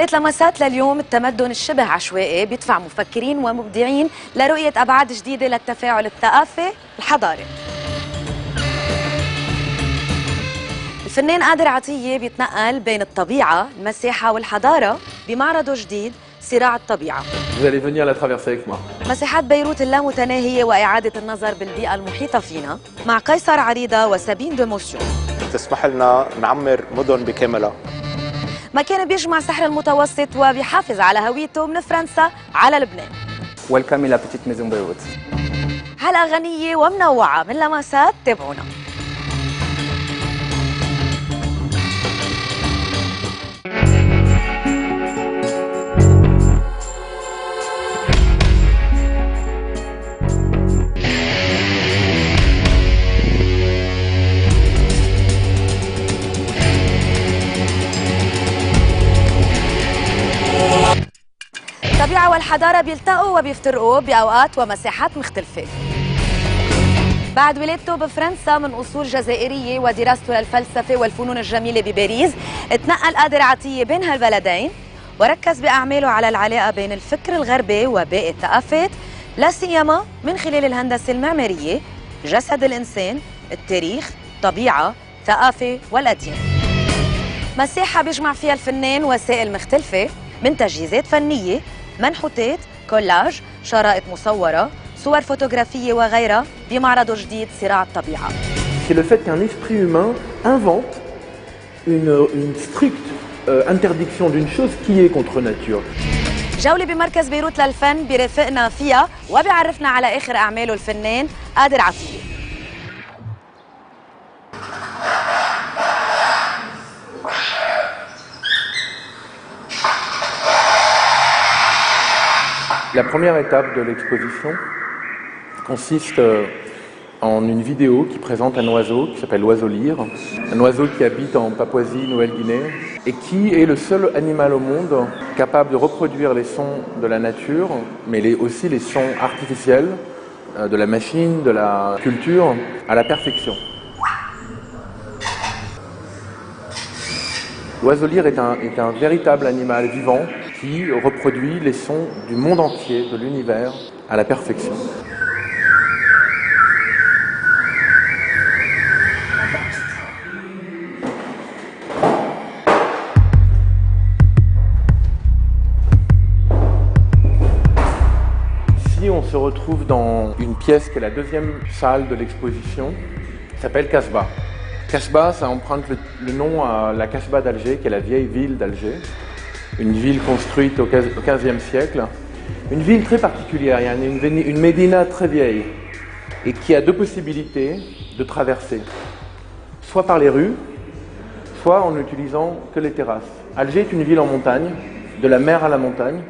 كانت لمسات لليوم التمدن الشبه عشوائي بيدفع مفكرين ومبدعين لرؤية أبعاد جديدة للتفاعل الثقافي الحضاري. الفنان قادر عطية بيتنقل بين الطبيعة، المساحة والحضارة بمعرضه الجديد صراع الطبيعة. Vous allez venir la traverser avec moi. مساحات بيروت اللامتناهية وإعادة النظر بالبيئة المحيطة فينا مع قيصر عريضة وسابين دوموسيون. تسمح لنا نعمر مدن بكاملها. مكان بيجمع السحر المتوسط وبيحافظ على هويته من فرنسا على لبنان. Welcome in la petite maison Beyrouth. حلقة غنية ومنوعة من لمسات، تابعونا. الطبيعة والحضارة بيلتقوا وبيفترقوا بأوقات ومساحات مختلفة. بعد ولادته بفرنسا من أصول جزائرية ودراسته للفلسفة والفنون الجميلة بباريس، اتنقل قادر عطية بين هالبلدين وركز بأعماله على العلاقة بين الفكر الغربي وباقي الثقافات، لا سيما من خلال الهندسة المعمارية، جسد الإنسان، التاريخ، الطبيعة، الثقافة والأديان. مساحة بيجمع فيها الفنان وسائل مختلفة من تجهيزات فنية، منحوتات، كولاج، شرائط مصورة، صور فوتوغرافية وغيرها بمعرضه الجديد صراع الطبيعة. C'est le fait qu'un esprit humain invente une stricte interdiction d'une chose qui est contre nature. جولة بمركز بيروت للفن بيرافقنا فيها وبيعرفنا على آخر أعماله الفنان قادر عطية. La première étape de l'exposition consiste en une vidéo qui présente un oiseau qui s'appelle l'oiseau lyre, un oiseau qui habite en Papouasie-Nouvelle-Guinée et qui est le seul animal au monde capable de reproduire les sons de la nature, mais aussi les sons artificiels de la machine, de la culture, à la perfection. L'oiseau lyre est un véritable animal vivant qui reproduit les sons du monde entier, de l'univers, à la perfection. Ici, on se retrouve dans une pièce qui est la deuxième salle de l'exposition, qui s'appelle Casbah. Casbah, ça emprunte le nom à la Casbah d'Alger, qui est la vieille ville d'Alger. Une ville construite au XVe siècle, une ville très particulière, il y a une médina très vieille et qui a deux possibilités de traverser, soit par les rues, soit en n'utilisant que les terrasses. Alger est une ville en montagne, de la mer à la montagne,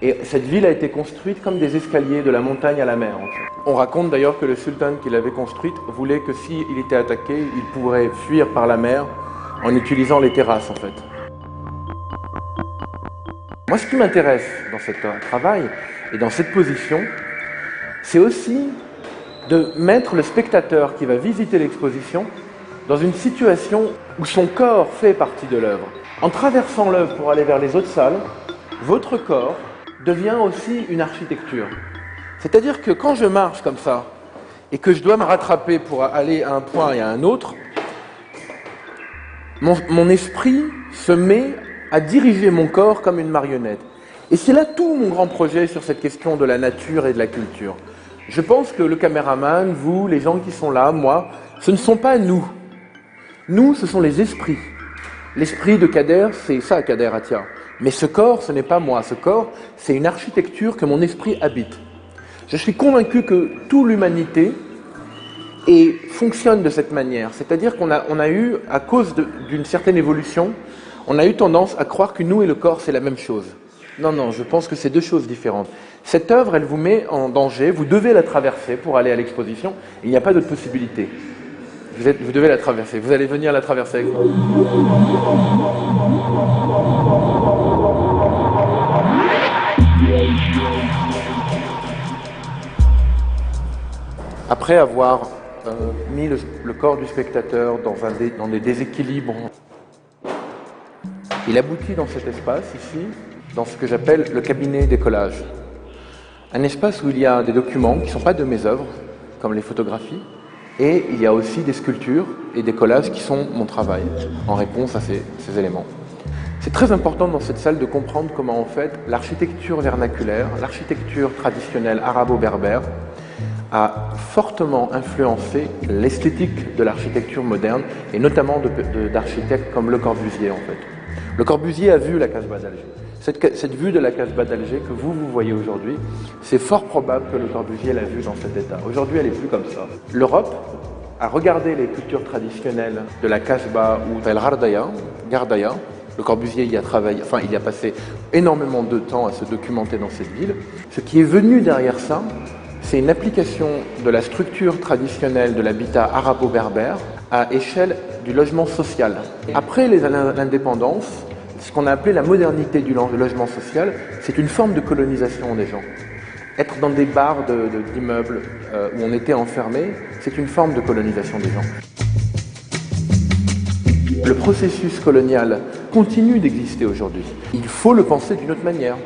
et cette ville a été construite comme des escaliers de la montagne à la mer. En fait. On raconte d'ailleurs que le sultan qui l'avait construite voulait que s'il était attaqué, il pourrait fuir par la mer en utilisant les terrasses en fait. Moi, ce qui m'intéresse dans ce travail et dans cette position, c'est aussi de mettre le spectateur qui va visiter l'exposition dans une situation où son corps fait partie de l'œuvre. En traversant l'œuvre pour aller vers les autres salles, votre corps devient aussi une architecture. C'est-à-dire que quand je marche comme ça et que je dois me rattraper pour aller à un point et à un autre, mon esprit se met à diriger mon corps comme une marionnette. Et c'est là tout mon grand projet sur cette question de la nature et de la culture. Je pense que le caméraman, vous, les gens qui sont là, moi, ce ne sont pas nous. Nous, ce sont les esprits. L'esprit de Kader, c'est ça, Kader Atia. Mais ce corps, ce n'est pas moi. Ce corps, c'est une architecture que mon esprit habite. Je suis convaincu que toute l'humanité fonctionne de cette manière. C'est-à-dire qu'on a eu, à cause d'une certaine évolution, on a eu tendance à croire que nous et le corps, c'est la même chose. Non, non, je pense que c'est deux choses différentes. Cette œuvre, elle vous met en danger, vous devez la traverser pour aller à l'exposition, il n'y a pas d'autre possibilité. Vous devez la traverser, vous allez venir la traverser avec moi. Après avoir mis le corps du spectateur dans des déséquilibres Il aboutit dans cet espace ici, dans ce que j'appelle le cabinet des collages. Un espace où il y a des documents qui ne sont pas de mes œuvres, comme les photographies, et il y a aussi des sculptures et des collages qui sont mon travail, en réponse à ces éléments. C'est très important dans cette salle de comprendre comment en fait l'architecture vernaculaire, l'architecture traditionnelle arabo-berbère a fortement influencé l'esthétique de l'architecture moderne et notamment d'architectes comme Le Corbusier en fait. Le Corbusier a vu la Casbah d'Alger. Cette vue de la Casbah d'Alger que vous voyez aujourd'hui, c'est fort probable que Le Corbusier l'a vue dans cet état. Aujourd'hui, elle n'est plus comme ça. L'Europe a regardé les cultures traditionnelles de la Casbah ou de Gardaya. Le Corbusier y a travaillé, enfin il y a passé énormément de temps à se documenter dans cette ville. Ce qui est venu derrière ça, c'est une application de la structure traditionnelle de l'habitat arabo-berbère à échelle du logement social. Après l'indépendance, ce qu'on a appelé la modernité du logement social, c'est une forme de colonisation des gens. Être dans des bars d'immeubles où on était enfermé, c'est une forme de colonisation des gens. Le processus colonial continue d'exister aujourd'hui. Il faut le penser d'une autre manière.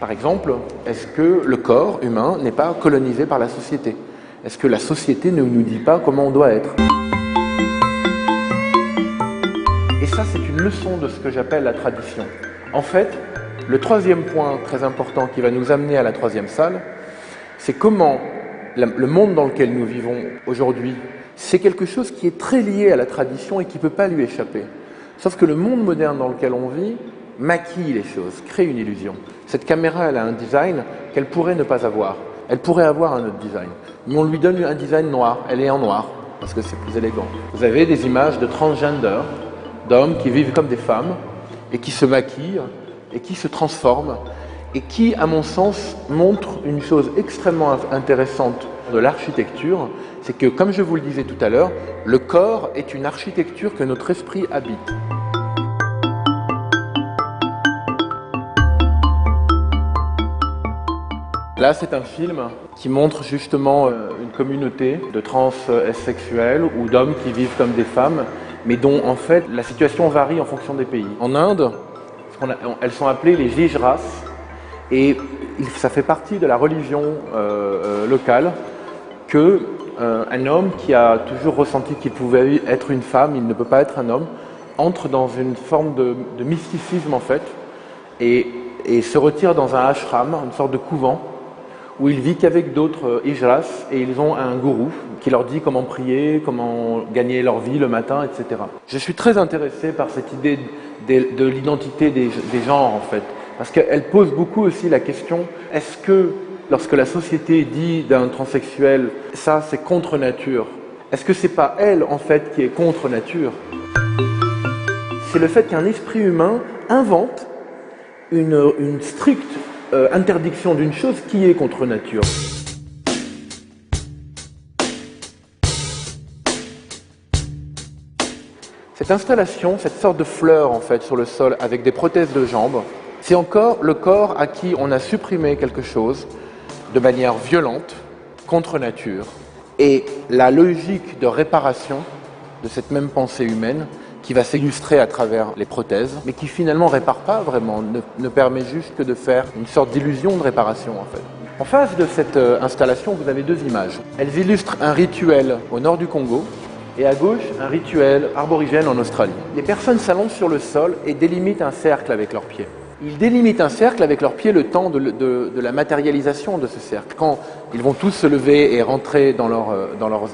Par exemple, est-ce que le corps humain n'est pas colonisé par la société? Est-ce que la société ne nous dit pas comment on doit être? Et ça, c'est une leçon de ce que j'appelle la tradition. En fait, le troisième point très important qui va nous amener à la troisième salle, c'est comment le monde dans lequel nous vivons aujourd'hui, c'est quelque chose qui est très lié à la tradition et qui ne peut pas lui échapper. Sauf que le monde moderne dans lequel on vit maquille les choses, crée une illusion. Cette caméra, elle a un design qu'elle pourrait ne pas avoir. Elle pourrait avoir un autre design. Mais on lui donne un design noir. Elle est en noir, parce que c'est plus élégant. Vous avez des images de transgender, d'hommes qui vivent comme des femmes, et qui se maquillent, et qui se transforment, et qui, à mon sens, montrent une chose extrêmement intéressante de l'architecture, c'est que, comme je vous le disais tout à l'heure, le corps est une architecture que notre esprit habite. Là, c'est un film qui montre justement une communauté de transsexuels ou d'hommes qui vivent comme des femmes, mais dont en fait la situation varie en fonction des pays. En Inde, elles sont appelées les Gijras, et ça fait partie de la religion locale que un homme qui a toujours ressenti qu'il pouvait être une femme, il ne peut pas être un homme, entre dans une forme de mysticisme en fait, et se retire dans un ashram, une sorte de couvent, où il vit qu'avec d'autres hijras, et ils ont un gourou qui leur dit comment prier, comment gagner leur vie le matin, etc. Je suis très intéressé par cette idée de l'identité des genres en fait, parce qu'elle pose beaucoup aussi la question, est-ce que lorsque la société dit d'un transsexuel, ça c'est contre nature, est-ce que c'est pas elle en fait qui est contre nature? C'est le fait qu'un esprit humain invente une stricte interdiction d'une chose qui est contre nature. Cette installation, cette sorte de fleur en fait sur le sol avec des prothèses de jambes, c'est encore le corps à qui on a supprimé quelque chose de manière violente, contre nature. Et la logique de réparation de cette même pensée humaine qui va s'illustrer à travers les prothèses, mais qui finalement ne répare pas vraiment, ne permet juste que de faire une sorte d'illusion de réparation en fait. En face de cette installation, vous avez deux images. Elles illustrent un rituel au nord du Congo et à gauche, un rituel aborigène en Australie. Les personnes s'allongent sur le sol et délimitent un cercle avec leurs pieds. Ils délimitent un cercle avec leurs pieds le temps de la matérialisation de ce cercle. Quand ils vont tous se lever et rentrer dans leur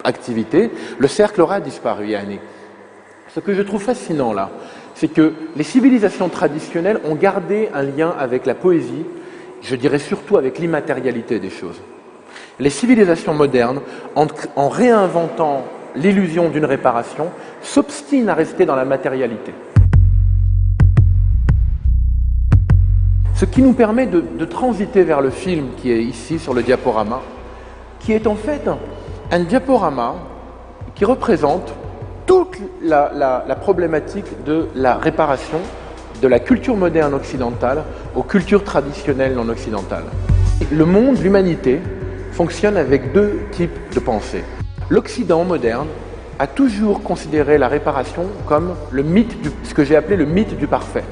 activité, le cercle aura disparu, Yannick. Ce que je trouve fascinant là, c'est que les civilisations traditionnelles ont gardé un lien avec la poésie, je dirais surtout avec l'immatérialité des choses. Les civilisations modernes, en réinventant l'illusion d'une réparation, s'obstinent à rester dans la matérialité. Ce qui nous permet de transiter vers le film qui est ici sur le diaporama, qui est en fait un diaporama qui représente toute la problématique de la réparation de la culture moderne occidentale aux cultures traditionnelles non occidentales. Le monde, l'humanité, fonctionne avec deux types de pensée. L'Occident moderne a toujours considéré la réparation comme ce que j'ai appelé le mythe du parfait.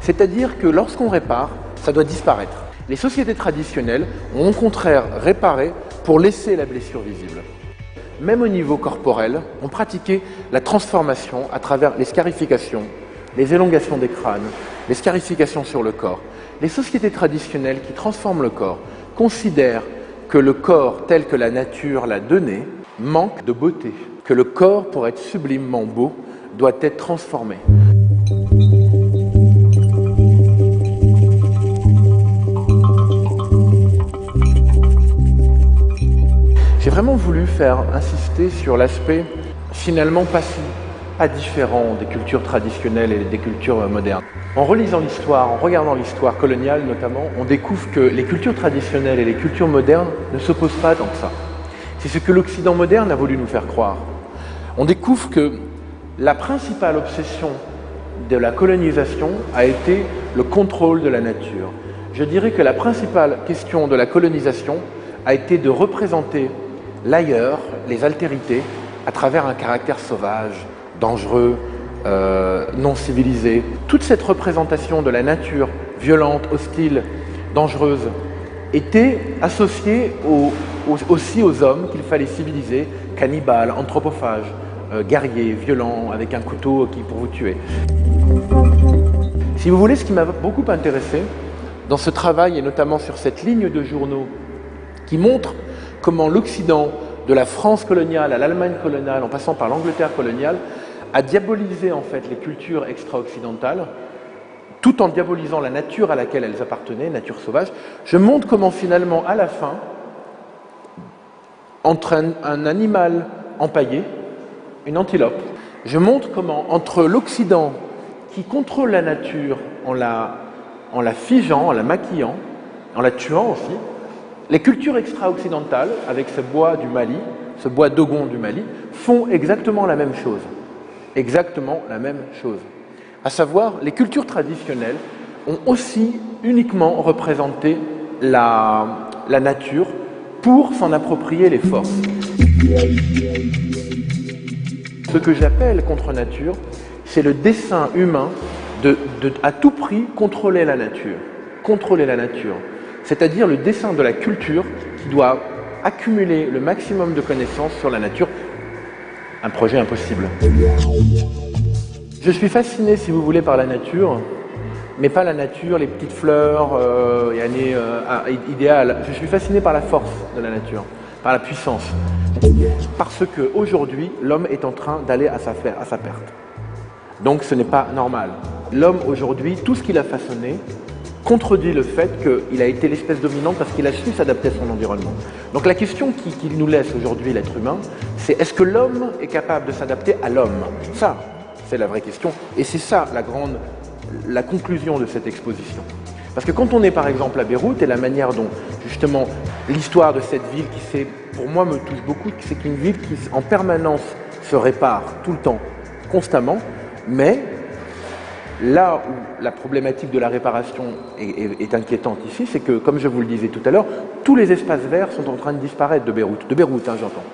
C'est-à-dire que lorsqu'on répare, ça doit disparaître. Les sociétés traditionnelles ont au contraire réparé pour laisser la blessure visible. Même au niveau corporel, on pratiquait la transformation à travers les scarifications, les élongations des crânes, les scarifications sur le corps. Les sociétés traditionnelles qui transforment le corps considèrent que le corps tel que la nature l'a donné manque de beauté, que le corps, pour être sublimement beau, doit être transformé. J'ai vraiment voulu faire insister sur l'aspect finalement pas différent des cultures traditionnelles et des cultures modernes. En relisant l'histoire, en regardant l'histoire coloniale notamment, on découvre que les cultures traditionnelles et les cultures modernes ne s'opposent pas tant que ça. C'est ce que l'Occident moderne a voulu nous faire croire. On découvre que la principale obsession de la colonisation a été le contrôle de la nature. Je dirais que la principale question de la colonisation a été de représenter l'ailleurs, les altérités, à travers un caractère sauvage, dangereux, non civilisé. Toute cette représentation de la nature violente, hostile, dangereuse, était associée aussi aux hommes qu'il fallait civiliser, cannibales, anthropophages, guerriers, violents, avec un couteau pour vous tuer. Si vous voulez, ce qui m'a beaucoup intéressé dans ce travail, et notamment sur cette ligne de journaux qui montre comment l'Occident, de la France coloniale à l'Allemagne coloniale, en passant par l'Angleterre coloniale, a diabolisé en fait les cultures extra-occidentales, tout en diabolisant la nature à laquelle elles appartenaient, nature sauvage. Je montre comment finalement, à la fin, entre un animal empaillé, une antilope, je montre comment, entre l'Occident qui contrôle la nature en la figeant, en la maquillant, en la tuant aussi, les cultures extra-occidentales, avec ce bois du Mali, ce bois dogon du Mali, font exactement la même chose. Exactement la même chose. À savoir, les cultures traditionnelles ont aussi uniquement représenté la nature pour s'en approprier les forces. Ce que j'appelle contre-nature, c'est le dessein humain de à tout prix contrôler la nature. Contrôler la nature. C'est-à-dire le dessein de la culture qui doit accumuler le maximum de connaissances sur la nature. Un projet impossible. Je suis fasciné, si vous voulez, par la nature, mais pas la nature, les petites fleurs, idéales. Je suis fasciné par la force de la nature, par la puissance. Parce qu'aujourd'hui, l'homme est en train d'aller à sa perte. Donc ce n'est pas normal. L'homme, aujourd'hui, tout ce qu'il a façonné, contredit le fait qu'il a été l'espèce dominante parce qu'il a su s'adapter à son environnement. Donc la question qui nous laisse aujourd'hui l'être humain, c'est est-ce que l'homme est capable de s'adapter à l'homme? Ça, c'est la vraie question. Et c'est ça la conclusion de cette exposition. Parce que quand on est par exemple à Beyrouth, et la manière dont justement l'histoire de cette ville qui pour moi me touche beaucoup, c'est qu'une ville qui en permanence se répare tout le temps, constamment, mais là où la problématique de la réparation est inquiétante ici, c'est que, comme je vous le disais tout à l'heure, tous les espaces verts sont en train de disparaître de Beyrouth. De Beyrouth, hein, j'entends.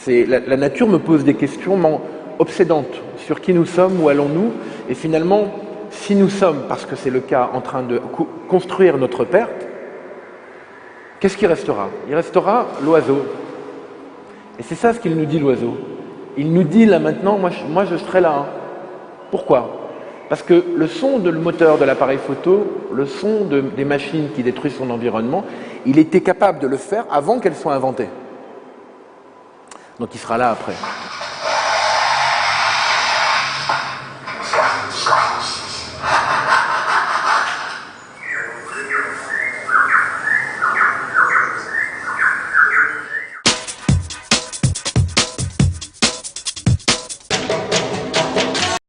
La nature me pose des questions obsédantes sur qui nous sommes, où allons-nous, et finalement, si nous sommes, parce que c'est le cas, en train de construire notre perte, qu'est-ce qui restera? Il restera l'oiseau. Et c'est ça ce qu'il nous dit, l'oiseau. Il nous dit là maintenant, moi je serai là. Hein. Pourquoi? Parce que le son de le moteur de l'appareil photo, le son des machines qui détruisent son environnement, il était capable de le faire avant qu'elles soient inventées. Donc il sera là après.